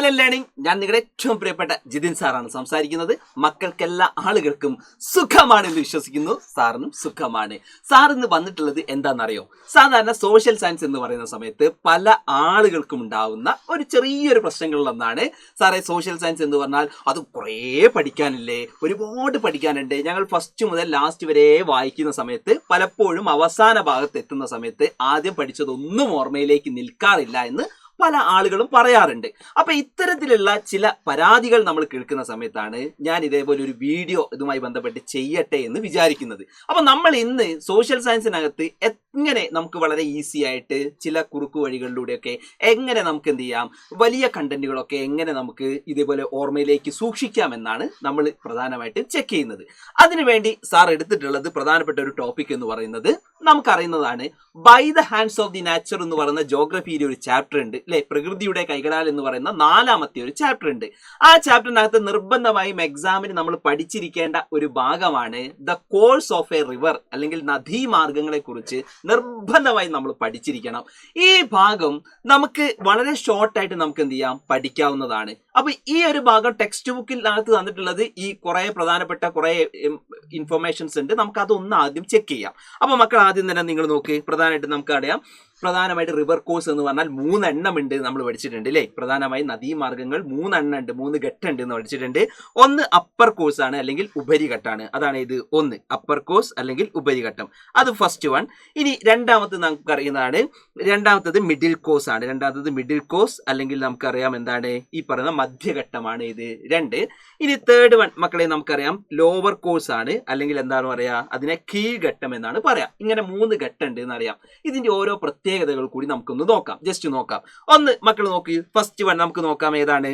Silent learning. ഞാൻ നിങ്ങളുടെ ഏറ്റവും പ്രിയപ്പെട്ട ജിതിൻ സാറാണ് സംസാരിക്കുന്നത്. മക്കൾക്കെല്ലാ ആളുകൾക്കും സുഖമാണെന്ന് വിശ്വസിക്കുന്നു. സാറിനും സുഖമാണ്. സാർ ഇന്ന് വന്നിട്ടുള്ളത് എന്താണെന്നറിയോ? സാധാരണ സോഷ്യൽ സയൻസ് എന്ന് പറയുന്ന സമയത്ത് പല ആളുകൾക്കും ഉണ്ടാവുന്ന ഒരു ചെറിയൊരു പ്രശ്നങ്ങളിലൊന്നാണ് സാറേ സോഷ്യൽ സയൻസ് എന്ന് പറഞ്ഞാൽ അത് കുറേ പഠിക്കാനില്ലേ, ഒരുപാട് പഠിക്കാനുണ്ട്. ഞങ്ങൾ ഫസ്റ്റ് മുതൽ ലാസ്റ്റ് വരെ വായിക്കുന്ന സമയത്ത് പലപ്പോഴും അവസാന ഭാഗത്ത് എത്തുന്ന സമയത്ത് ആദ്യം പഠിച്ചതൊന്നും ഓർമ്മയിലേക്ക് നിൽക്കാറില്ല എന്ന് പല ആളുകളും പറയാറുണ്ട്. അപ്പൊ ഇത്തരത്തിലുള്ള ചില പരാതികൾ നമ്മൾ കേൾക്കുന്ന സമയത്താണ് ഞാൻ ഇതേപോലെ ഒരു വീഡിയോ ഇതുമായി ബന്ധപ്പെട്ട് ചെയ്യട്ടെ എന്ന് വിചാരിക്കുന്നത്. അപ്പൊ നമ്മൾ ഇന്ന് സോഷ്യൽ സയൻസിനകത്ത് എങ്ങനെ നമുക്ക് വളരെ ഈസി ആയിട്ട് ചില കുറുക്കു വഴികളിലൂടെയൊക്കെ എങ്ങനെ നമുക്ക് എന്ത് ചെയ്യാം, വലിയ കണ്ടന്റുകളൊക്കെ എങ്ങനെ നമുക്ക് ഇതേപോലെ ഓർമ്മയിലേക്ക് സൂക്ഷിക്കാം എന്നാണ് നമ്മൾ പ്രധാനമായിട്ട് ചെക്ക് ചെയ്യുന്നത്. അതിനുവേണ്ടി സാർ എടുത്തിട്ടുള്ളത് പ്രധാനപ്പെട്ട ഒരു ടോപ്പിക് എന്ന് പറയുന്നത് നമുക്കറിയുന്നതാണ്. By the hands of the nature എന്ന് പറയുന്ന ജോഗ്രഫിയിലെ ഒരു ചാപ്റ്റർ ഉണ്ട് അല്ലെ, പ്രകൃതിയുടെ കൈകളാൽ എന്ന് പറയുന്ന 4ാമത്തെ ഒരു ചാപ്റ്റർ ഉണ്ട്. ആ ചാപ്റ്ററിനകത്ത് നിർബന്ധമായും എക്സാമിന് നമ്മൾ പഠിച്ചിരിക്കേണ്ട ഒരു ഭാഗമാണ് the course of A river, അല്ലെങ്കിൽ നദീമാർഗങ്ങളെ കുറിച്ച് നിർബന്ധമായും നമ്മൾ പഠിച്ചിരിക്കണം. ഈ ഭാഗം നമുക്ക് വളരെ ഷോർട്ടായിട്ട് നമുക്ക് എന്ത് ചെയ്യാം, പഠിക്കാവുന്നതാണ്. അപ്പൊ ഈ ഒരു ഭാഗം ടെക്സ്റ്റ് ബുക്കിനകത്ത് തന്നിട്ടുള്ളത് ഈ കുറെ പ്രധാനപ്പെട്ട കുറെ ഇൻഫർമേഷൻസ് ഉണ്ട്. നമുക്ക് അതൊന്ന് ആദ്യം ചെക്ക് ചെയ്യാം. അപ്പൊ മക്കൾ ആദ്യം തന്നെ നിങ്ങൾ നോക്ക്, പ്രധാനമായിട്ട് നമുക്ക് അറിയാം പ്രധാനമായിട്ട് റിവർ കോഴ്സ് എന്ന് പറഞ്ഞാൽ 3 എണ്ണം ഉണ്ട് നമ്മൾ പഠിച്ചിട്ടുണ്ട് അല്ലേ. പ്രധാനമായും നദീമാർഗങ്ങൾ 3 എണ്ണം ഉണ്ട്, 3 ഘട്ടം ഉണ്ട് എന്ന് പഠിച്ചിട്ടുണ്ട്. ഒന്ന് അപ്പർ കോഴ്സ് ആണ് അല്ലെങ്കിൽ ഉപരിഘട്ടാണ്, അതാണ് ഇത്. ഒന്ന് അപ്പർ കോഴ്സ് അല്ലെങ്കിൽ ഉപരിഘട്ടം, അത് ഫസ്റ്റ് വൺ. ഇനി രണ്ടാമത് നമുക്ക് അറിയുന്നതാണ്, രണ്ടാമത്തത് മിഡിൽ കോഴ്സ് ആണ്. രണ്ടാമത്തത് മിഡിൽ കോഴ്സ് അല്ലെങ്കിൽ നമുക്കറിയാം എന്താണ് ഈ പറയുന്ന മധ്യഘട്ടമാണ് ഇത് 2. ഇനി തേർഡ് വൺ മക്കളെ നമുക്കറിയാം ലോവർ കോഴ്സ് ആണ്, അല്ലെങ്കിൽ എന്താണ് പറയാ അതിനെ കീഴ്ഘട്ടം എന്നാണ് പറയാ. ഇങ്ങനെ 3 ഘട്ടം ഉണ്ട് എന്നറിയാം. ഇതിന്റെ ഓരോ പ്രത്യേകതകൾ കൂടി നമുക്കൊന്ന് നോക്കാം, ജസ്റ്റ് നോക്കാം. ഒന്ന് മക്കൾ നോക്കി, ഫസ്റ്റ് വൺ നമുക്ക് നോക്കാം ഏതാണ്,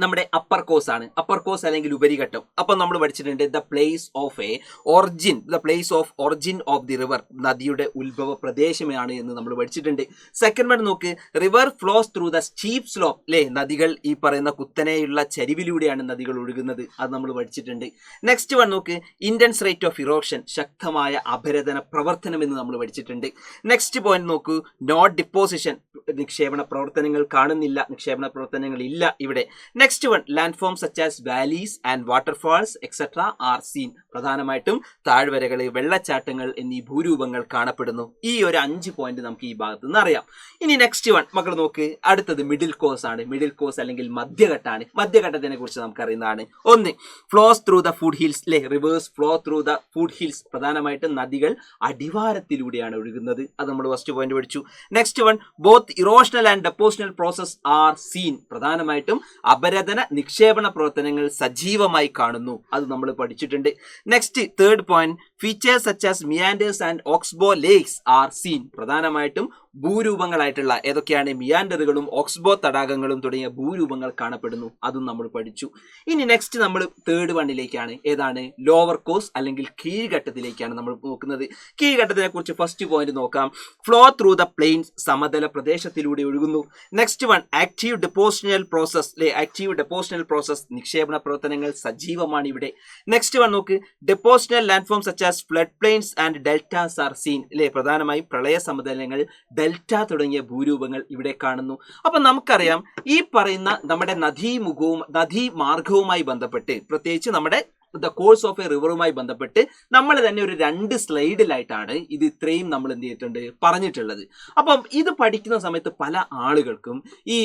നമ്മുടെ അപ്പർ കോഴ്സ് ആണ്. അപ്പർ കോഴ്സ് അല്ലെങ്കിൽ ഉപരിഘട്ടം. അപ്പൊ നമ്മൾ പഠിച്ചിട്ടുണ്ട് the place of a origin, the place of origin of the river, നദിയുടെ ഉത്ഭവ പ്രദേശമാണ് എന്ന് നമ്മൾ പഠിച്ചിട്ടുണ്ട്. സെക്കൻഡ് വൺ നോക്ക്, river flows through the steep slope അല്ലേ, നദികൾ ഈ പറയുന്ന കുത്തനെയുള്ള ചരിവിലൂടെയാണ് നദികൾ ഒഴുകുന്നത്, അത് നമ്മൾ പഠിച്ചിട്ടുണ്ട്. നെക്സ്റ്റ് വൺ നോക്ക്, ഇന്റൻസ് റേറ്റ് ഓഫ് ഇറോഷൻ, ശക്തമായ അപരദന പ്രവർത്തനം എന്ന് നമ്മൾ പഠിച്ചിട്ടുണ്ട്. നെക്സ്റ്റ് പോയിന്റ് നോക്കൂ, നോട്ട് ഡിപ്പോസിഷൻ, നിക്ഷേപണ പ്രവർത്തനങ്ങൾ കാണുന്നില്ല, നിക്ഷേപണ പ്രവർത്തനങ്ങൾ ഇല്ല ഇവിടെ. Next one, land form such as valleys and waterfalls etcetera are seen, പ്രധാനമായിട്ടും താഴ്വരകൾ, വെള്ളച്ചാട്ടങ്ങൾ എന്നീ ഭൂരൂപങ്ങൾ കാണപ്പെടുന്നു. ഈ ഒരു 5 പോയിന്റ് നമുക്ക് ഈ ഭാഗത്ത് നിന്ന് അറിയാം. ഇനി നെക്സ്റ്റ് വൺ മക്കൾ നോക്ക്, അടുത്തത് മിഡിൽ കോഴ്സ് ആണ്. മിഡിൽ കോഴ്സ് അല്ലെങ്കിൽ മധ്യഘട്ടാണ്. മധ്യഘട്ടത്തിനെ കുറിച്ച് നമുക്ക് അറിയുന്നതാണ്. ഒന്ന്, flows through the foot hills അല്ലെ, rivers flow through the foot hills, പ്രധാനമായിട്ടും നദികൾ അടിവാരത്തിലൂടെയാണ് ഒഴുകുന്നത്, അത് നമ്മൾ ഫസ്റ്റ് പോയിന്റ് പഠിച്ചു. Next one, both erosional and depositional process are seen, പ്രധാനമായിട്ടും അപരദന നിക്ഷേപണ പ്രവർത്തനങ്ങൾ സജീവമായി കാണുന്നു, അത് നമ്മൾ പഠിച്ചിട്ടുണ്ട്. Next third point, features such as meanders and oxbow lakes are seen, പ്രധാനമായിട്ടും ഭൂരൂപങ്ങളായിട്ടുള്ള ഏതൊക്കെയാണ്, മിയാൻഡറുകളും ഓക്സ്ബോ തടാകങ്ങളും തുടങ്ങിയ ഭൂരൂപങ്ങൾ കാണപ്പെടുന്നു, അതും നമ്മൾ പഠിച്ചു. ഇനി നെക്സ്റ്റ് നമ്മൾ തേർഡ് വണ്ണിലേക്കാണ്, ഏതാണ്, ലോവർ കോഴ്സ് അല്ലെങ്കിൽ കീഴ്ഘട്ടത്തിലേക്കാണ് നമ്മൾ നോക്കുന്നത്. കീഴ്ഘട്ടത്തിനെ കുറിച്ച് ഫസ്റ്റ് പോയിന്റ് നോക്കാം, ഫ്ലോ ത്രൂ ദ പ്ലെയിൻസ്, സമതല പ്രദേശത്തിലൂടെ ഒഴുകുന്നു. Next one, active depositional process അല്ലെ, ആക്റ്റീവ് ഡെപ്പോസിഷണൽ പ്രോസസ്, നിക്ഷേപണ പ്രവർത്തനങ്ങൾ സജീവമാണ് ഇവിടെ. നെക്സ്റ്റ് വൺ നോക്ക്, depositional landform such as flood plains and deltas are seen അല്ലെ, പ്രധാനമായും പ്രളയ സമതലങ്ങൾ, ഡെൽറ്റ തുടങ്ങിയ ഭൂരൂപങ്ങൾ ഇവിടെ കാണുന്നു. അപ്പൊ നമുക്കറിയാം ഈ പറയുന്ന നമ്മുടെ നദീമാർഗവുമായി ബന്ധപ്പെട്ട്, പ്രത്യേകിച്ച് നമ്മുടെ ദ കോഴ്സ് ഓഫ് എ റിവറുമായി ബന്ധപ്പെട്ട് നമ്മൾ തന്നെ ഒരു 2 സ്ലൈഡിലായിട്ടാണ് ഇത് ഇത്രയും നമ്മൾ എന്ത് ചെയ്തിട്ടുണ്ട് പറഞ്ഞിട്ടുള്ളത്. അപ്പം ഇത് പഠിക്കുന്ന സമയത്ത് പല ആളുകൾക്കും ഈ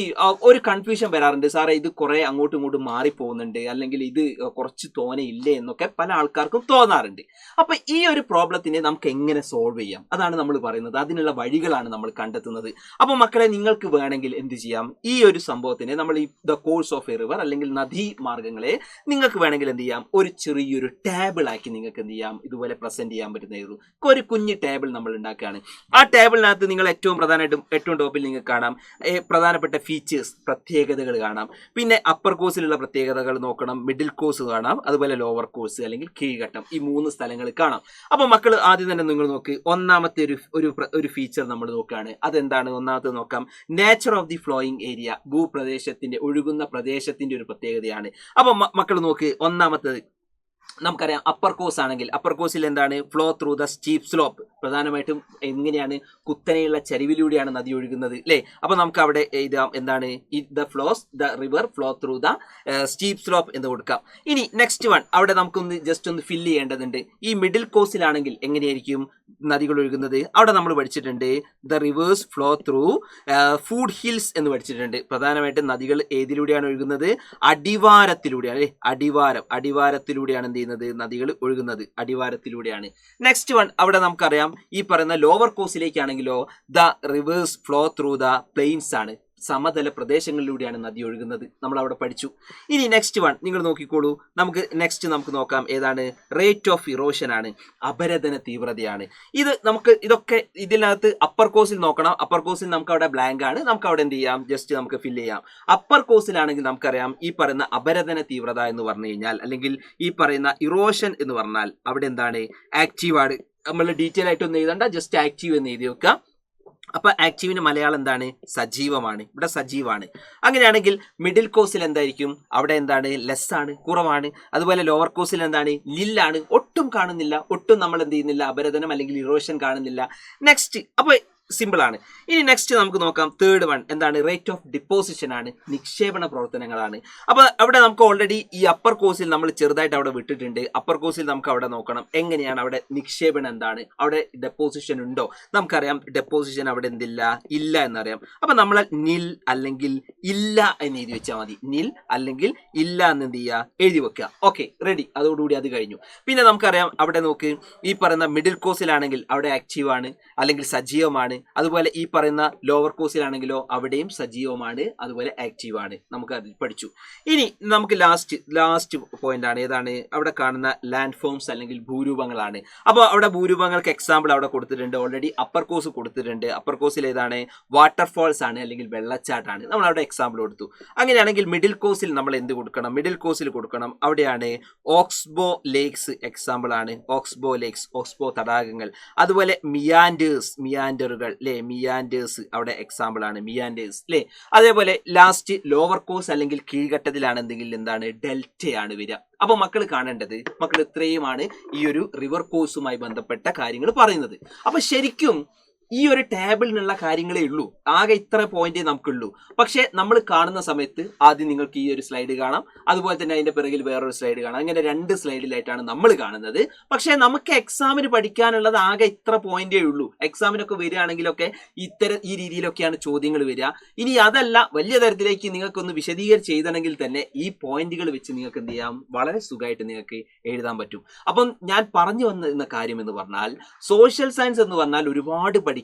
ഒരു കൺഫ്യൂഷൻ വരാറുണ്ട്, സാറേ ഇത് കുറെ അങ്ങോട്ടും ഇങ്ങോട്ടും മാറിപ്പോകുന്നുണ്ട്, അല്ലെങ്കിൽ ഇത് കുറച്ച് തോനെ ഇല്ലേ എന്നൊക്കെ പല ആൾക്കാർക്കും തോന്നാറുണ്ട്. അപ്പൊ ഈ ഒരു പ്രോബ്ലത്തിനെ നമുക്ക് എങ്ങനെ സോൾവ് ചെയ്യാം, അതാണ് നമ്മൾ പറയുന്നത്. അതിനുള്ള വഴികളാണ് നമ്മൾ കണ്ടെത്തുന്നത്. അപ്പൊ മക്കളെ നിങ്ങൾക്ക് വേണമെങ്കിൽ എന്ത് ചെയ്യാം, ഈ ഒരു സംഭവത്തിനെ നമ്മൾ ഈ the course of A river അല്ലെങ്കിൽ നദീ മാർഗങ്ങളെ നിങ്ങൾക്ക് വേണമെങ്കിൽ എന്ത് ചെയ്യാം, ഒരു ചെറിയൊരു ടേബിൾ ആക്കി നിങ്ങൾക്ക് എന്ത് ചെയ്യാം, ഇതുപോലെ പ്രസന്റ് ചെയ്യാൻ പറ്റുന്നതായിരുന്നു. ഒരു കുഞ്ഞ് ടേബിൾ നമ്മൾ ഉണ്ടാക്കുകയാണ്. ആ ടേബിളിനകത്ത് നിങ്ങൾ ഏറ്റവും ടോപ്പിൽ നിങ്ങൾക്ക് കാണാം പ്രധാനപ്പെട്ട ഫീച്ചേഴ്സ്, പ്രത്യേകതകൾ കാണാം. പിന്നെ അപ്പർ കോഴ്സിലുള്ള പ്രത്യേകതകൾ നോക്കണം, മിഡിൽ കോഴ്സ് കാണാം, അതുപോലെ ലോവർ കോഴ്സ് അല്ലെങ്കിൽ കീഴ്ഘട്ടം, ഈ 3 സ്ഥലങ്ങൾ കാണാം. അപ്പൊ മക്കൾ ആദ്യം തന്നെ നിങ്ങൾ നോക്ക്, ഒന്നാമത്തെ ഒരു ഫീച്ചർ നമ്മൾ നോക്കുകയാണ്. അതെന്താണ്? ഒന്നാമത്തെ നോക്കാം, nature of the flowing area, ഭൂപ്രദേശത്തിന്റെ, ഒഴുകുന്ന പ്രദേശത്തിന്റെ ഒരു പ്രത്യേകതയാണ്. അപ്പൊ മക്കൾ നോക്ക്, ഒന്നാമത്തെ നമുക്കറിയാം അപ്പർ കോഴ്സ് ആണെങ്കിൽ അപ്പർ കോഴ്സിൽ എന്താണ് flow through the steep slope, പ്രധാനമായിട്ടും എങ്ങനെയാണ് കുത്തനെയുള്ള ചരിവിലൂടെയാണ് നദി ഒഴുകുന്നത് അല്ലേ. അപ്പൊ നമുക്ക് അവിടെ എഴുതാം എന്താണ് the river flow through the steep slope എന്ന് കൊടുക്കാം. ഇനി നെക്സ്റ്റ് വൺ അവിടെ നമുക്കൊന്ന് ജസ്റ്റ് ഒന്ന് ഫില്ല് ചെയ്യേണ്ടതുണ്ട്. ഈ മിഡിൽ കോഴ്സിലാണെങ്കിൽ എങ്ങനെയായിരിക്കും നദികൾ ഒഴുകുന്നത്? അവിടെ നമ്മൾ പഠിച്ചിട്ടുണ്ട് the rivers flow through food hills എന്ന് പഠിച്ചിട്ടുണ്ട്. പ്രധാനമായിട്ടും നദികൾ ഏതിലൂടെയാണ് ഒഴുകുന്നത്? അടിവാരത്തിലൂടെയാണ് അല്ലെ. അടിവാരത്തിലൂടെയാണ് എന്ത് ചെയ്യുന്നത്? നദികൾ ഒഴുകുന്നത് അടിവാരത്തിലൂടെയാണ്. നെക്സ്റ്റ് വൺ അവിടെ നമുക്കറിയാം ഈ പറയുന്ന ലോവർ കോഴ്സിലേക്കാണെങ്കിലോ the rivers flow through the plains ആണ്, സമതല പ്രദേശങ്ങളിലൂടെയാണ് നദി ഒഴുകുന്നത്. നമ്മൾ അവിടെ പഠിച്ചു. ഇനി നെക്സ്റ്റ് വൺ നിങ്ങൾ നോക്കിക്കോളൂ. നമുക്ക് നോക്കാം ഏതാണ്? റേറ്റ് ഓഫ് ഇറോഷൻ ആണ്, അപരദന തീവ്രതയാണ്. ഇതൊക്കെ ഇതിനകത്ത് അപ്പർ കോഴ്സിൽ നോക്കണം. അപ്പർ കോഴ്സിൽ നമുക്ക് അവിടെ ബ്ലാങ്ക് ആണ്, നമുക്ക് അവിടെ എന്ത് ചെയ്യാം? ജസ്റ്റ് നമുക്ക് ഫില്ല് ചെയ്യാം. അപ്പർ കോഴ്സിലാണെങ്കിൽ നമുക്കറിയാം ഈ പറയുന്ന അപരദന തീവ്രത എന്ന് പറഞ്ഞു കഴിഞ്ഞാൽ, അല്ലെങ്കിൽ ഈ പറയുന്ന ഇറോഷൻ എന്ന് പറഞ്ഞാൽ അവിടെ എന്താണ്? ആക്റ്റീവ് ആണ്. നമ്മൾ ഡീറ്റെയിൽ ആയിട്ടൊന്നും എഴുതണ്ട, ജസ്റ്റ് ആക്റ്റീവ് എന്ന് എഴുതി വെക്കുക. അപ്പൊ ആക്റ്റീവിന് മലയാളം എന്താണ്? സജീവമാണ്. ഇവിടെ സജീവമാണ്. അങ്ങനെയാണെങ്കിൽ മിഡിൽ കോഴ്സിൽ എന്തായിരിക്കും? അവിടെ എന്താണ്? ലെസ് ആണ്, കുറവാണ്. അതുപോലെ ലോവർ കോഴ്സിൽ എന്താണ്? ലില്ലാണ്, ഒട്ടും കാണുന്നില്ല, ഒട്ടും നമ്മൾ എന്ത് ചെയ്യുന്നില്ല? അപരദനം അല്ലെങ്കിൽ ഇറോഷൻ കാണുന്നില്ല. നെക്സ്റ്റ് അപ്പൊ സിമ്പിൾ ആണ്. ഇനി നെക്സ്റ്റ് നമുക്ക് നോക്കാം. തേർഡ് വൺ എന്താണ്? റേറ്റ് ഓഫ് ഡിപ്പോസിഷൻ ആണ്, നിക്ഷേപണ പ്രവർത്തനങ്ങളാണ്. അപ്പൊ അവിടെ നമുക്ക് ഓൾറെഡി ഈ അപ്പർ കോഴ്സിൽ നമ്മൾ ചെറുതായിട്ട് അവിടെ വിട്ടിട്ടുണ്ട്. അപ്പർ കോഴ്സിൽ നമുക്ക് അവിടെ നോക്കണം എങ്ങനെയാണ് അവിടെ നിക്ഷേപണം എന്താണ്, അവിടെ ഡെപ്പോസിഷൻ ഉണ്ടോ? നമുക്കറിയാം ഡെപ്പോസിഷൻ അവിടെ എന്തില്ല, ഇല്ല എന്നറിയാം. അപ്പൊ നമ്മൾ നിൽ അല്ലെങ്കിൽ ഇല്ല എന്ന് എഴുതി വെച്ചാൽ മതി. നിൽ അല്ലെങ്കിൽ ഇല്ല എന്ന് എന്ത് ചെയ്യുക? എഴുതി വെക്കുക. Okay, ready. അതോടുകൂടി അത് കഴിഞ്ഞു. പിന്നെ നമുക്കറിയാം അവിടെ നോക്ക്, ഈ പറയുന്ന മിഡിൽ കോഴ്സിലാണെങ്കിൽ അവിടെ ആക്റ്റീവ് ആണ് അല്ലെങ്കിൽ സജീവമാണ്. അതുപോലെ ഈ പറയുന്ന ലോവർ കോഴ്സിലാണെങ്കിലോ അവിടെയും സജീവമാണ്, അതുപോലെ ആക്റ്റീവ് ആണ്. നമുക്ക് അതിൽ പഠിച്ചു. ഇനി നമുക്ക് ലാസ്റ്റ് പോയിന്റ് ആണ് ഏതാണ്? അവിടെ കാണുന്ന ലാൻഡ് ഫോംസ് അല്ലെങ്കിൽ ഭൂരൂപങ്ങളാണ്. അപ്പോൾ അവിടെ ഭൂരൂപങ്ങൾക്ക് എക്സാമ്പിൾ അവിടെ കൊടുത്തിട്ടുണ്ട് ഓൾറെഡി. അപ്പർ കോഴ്സ് കൊടുത്തിട്ടുണ്ട്. അപ്പർ കോഴ്സിൽ ഏതാണ്? വാട്ടർഫോൾസ് ആണ് അല്ലെങ്കിൽ വെള്ളച്ചാട്ടാണ്. നമ്മൾ അവിടെ എക്സാമ്പിൾ കൊടുത്തു. അങ്ങനെയാണെങ്കിൽ മിഡിൽ കോഴ്സിൽ നമ്മൾ എന്ത് കൊടുക്കണം? മിഡിൽ കോഴ്സിൽ കൊടുക്കണം. അവിടെയാണ് ഓക്സ്ബോ ലേക്സ് എക്സാമ്പിൾ ആണ്. ഓക്സ്ബോ ലേക്സ്, ഓക്സ്ബോ തടാകങ്ങൾ. അതുപോലെ മിയാൻഡറുകൾ അല്ലെ, മിയാൻഡേഴ്സ് അവിടെ എക്സാമ്പിൾ ആണ്. മിയാൻഡേഴ്സ് അല്ലെ. അതേപോലെ ലാസ്റ്റ് ലോവർ കോഴ്സ് അല്ലെങ്കിൽ കീഴ്ഘട്ടത്തിലാണ് എന്താണ്? ഡെൽറ്റയാണ് വരിക. അപ്പൊ മക്കൾ കാണേണ്ടത്, മക്കൾ ഇത്രയുമാണ് ഈ ഒരു റിവർ കോഴ്സുമായി ബന്ധപ്പെട്ട കാര്യങ്ങൾ പറയുന്നത്. അപ്പൊ ശരിക്കും ഈ ഒരു ടേബിളിനുള്ള കാര്യങ്ങളേ ഉള്ളൂ. ആകെ ഇത്ര പോയിന്റേ നമുക്കുള്ളൂ. പക്ഷെ നമ്മൾ കാണുന്ന സമയത്ത് ആദ്യം നിങ്ങൾക്ക് ഈ ഒരു സ്ലൈഡ് കാണാം, അതുപോലെ തന്നെ അതിന്റെ പിറകിൽ വേറൊരു സ്ലൈഡ് കാണാം. അങ്ങനെ 2 സ്ലൈഡിലായിട്ടാണ് നമ്മൾ കാണുന്നത്. പക്ഷെ നമുക്ക് എക്സാമിന് പഠിക്കാനുള്ളത് ആകെ ഇത്ര പോയിന്റേ ഉള്ളൂ. എക്സാമിനൊക്കെ വരികയാണെങ്കിലൊക്കെ ഈ രീതിയിലൊക്കെയാണ് ചോദ്യങ്ങൾ വരിക. ഇനി അതല്ല, വലിയ തരത്തിലേക്ക് നിങ്ങൾക്കൊന്ന് വിശദീകരിച്ച് എഴുതണമെങ്കിൽ തന്നെ ഈ പോയിന്റുകൾ വെച്ച് നിങ്ങൾക്ക് എന്ത് ചെയ്യാം? വളരെ സുഖമായിട്ട് നിങ്ങൾക്ക് എഴുതാൻ പറ്റും. അപ്പം ഞാൻ പറഞ്ഞു വന്ന കാര്യം എന്ന് പറഞ്ഞാൽ, സോഷ്യൽ സയൻസ് എന്ന് പറഞ്ഞാൽ ഒരുപാട് പഠിക്കാനുണ്ട്.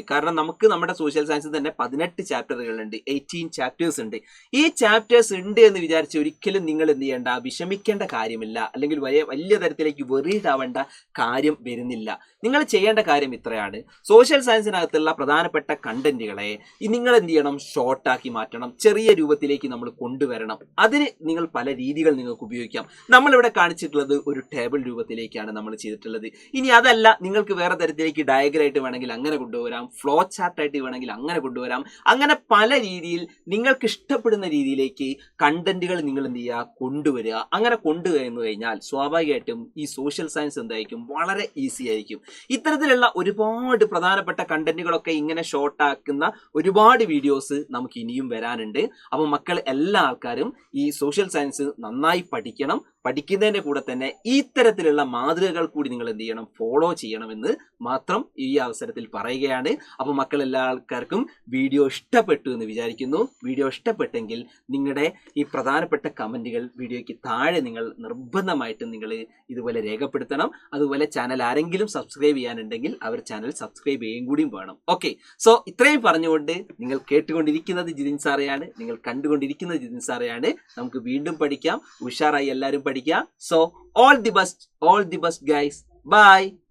കാരണം നമുക്ക് നമ്മുടെ സോഷ്യൽ സയൻസിൽ തന്നെ 18 ചാപ്റ്ററുകളുണ്ട്, 18 ചാപ്റ്റേഴ്സ് ഉണ്ട്. ഈ ചാപ്റ്റേഴ്സ് ഉണ്ട് എന്ന് വിചാരിച്ച് ഒരിക്കലും നിങ്ങൾ എന്ത് ചെയ്യേണ്ട? വിഷമിക്കേണ്ട കാര്യമില്ല, അല്ലെങ്കിൽ വലിയ തരത്തിലേക്ക് വെറീഡ് ആവേണ്ട കാര്യം വരുന്നില്ല. നിങ്ങൾ ചെയ്യേണ്ട കാര്യം ഇത്രയാണ്. സോഷ്യൽ സയൻസിനകത്തുള്ള പ്രധാനപ്പെട്ട കണ്ടന്റുകളെ നിങ്ങൾ എന്ത് ചെയ്യണം? ഷോർട്ടാക്കി മാറ്റണം, ചെറിയ രൂപത്തിലേക്ക് നമ്മൾ കൊണ്ടുവരണം. അതിന് നിങ്ങൾ പല രീതികൾ നിങ്ങൾക്ക് ഉപയോഗിക്കാം. നമ്മളിവിടെ കാണിച്ചിട്ടുള്ളത് ഒരു ടേബിൾ രൂപത്തിലേക്കാണ് നമ്മൾ ചെയ്തിട്ടുള്ളത്. ഇനി അതല്ല, നിങ്ങൾക്ക് വേറെ തരത്തിലേക്ക് ഡയഗ്രായിട്ട് വേണമെങ്കിൽ അങ്ങനെ കൊണ്ടുവരാം, ഫ്ലോ ചാർട്ടായിട്ട് വേണമെങ്കിൽ അങ്ങനെ കൊണ്ടുവരാം. അങ്ങനെ പല രീതിയിൽ നിങ്ങൾക്ക് ഇഷ്ടപ്പെടുന്ന രീതിയിലേക്ക് കണ്ടന്റുകൾ നിങ്ങൾ എന്ത് ചെയ്യുക? കൊണ്ടുവരിക. അങ്ങനെ കൊണ്ടുവന്നു കഴിഞ്ഞാൽ സ്വാഭാവികമായിട്ടും ഈ സോഷ്യൽ സയൻസ് എന്തായിരിക്കും? വളരെ ഈസി ആയിരിക്കും. ഇത്തരത്തിലുള്ള ഒരുപാട് പ്രധാനപ്പെട്ട കണ്ടന്റുകളൊക്കെ ഇങ്ങനെ ഷോർട്ടാക്കുന്ന ഒരുപാട് വീഡിയോസ് നമുക്ക് ഇനിയും വരാനുണ്ട്. അപ്പോൾ മക്കൾ എല്ലാ ആൾക്കാരും ഈ സോഷ്യൽ സയൻസ് നന്നായി പഠിക്കണം. പഠിക്കുന്നതിന്റെ കൂടെ തന്നെ ഇത്തരത്തിലുള്ള മാതൃകകൾ കൂടി നിങ്ങൾ എന്ത് ചെയ്യണം? ഫോളോ ചെയ്യണമെന്ന് മാത്രം ഈ അവസരത്തിൽ പറയുകയാണ്. അപ്പോൾ മക്കൾ എല്ലാ ആൾക്കാർക്കും വീഡിയോ ഇഷ്ടപ്പെട്ടു എന്ന് വിചാരിക്കുന്നു. വീഡിയോ ഇഷ്ടപ്പെട്ടെങ്കിൽ നിങ്ങളുടെ ഈ പ്രധാനപ്പെട്ട കമന്റുകൾ വീഡിയോയ്ക്ക് താഴെ നിങ്ങൾ നിർബന്ധമായിട്ടും നിങ്ങൾ ഇതുപോലെ രേഖപ്പെടുത്തണം. അതുപോലെ ചാനൽ ആരെങ്കിലും സബ്സ്ക്രൈബ് ചെയ്യാനുണ്ടെങ്കിൽ അവർ ചാനൽ സബ്സ്ക്രൈബ് ചെയ്യുകയും കൂടിയും വേണം. ഓക്കെ, സോ ഇത്രയും പറഞ്ഞുകൊണ്ട് നിങ്ങൾ കേട്ടുകൊണ്ടിരിക്കുന്നത് ജിതിൻ സാറെയാണ്, നിങ്ങൾ കണ്ടുകൊണ്ടിരിക്കുന്നത് ജിതിൻ സാറെയാണ്. നമുക്ക് വീണ്ടും പഠിക്കാം, ഉഷാറായി എല്ലാവരും പഠിക്കാം. So all the best guys. Bye.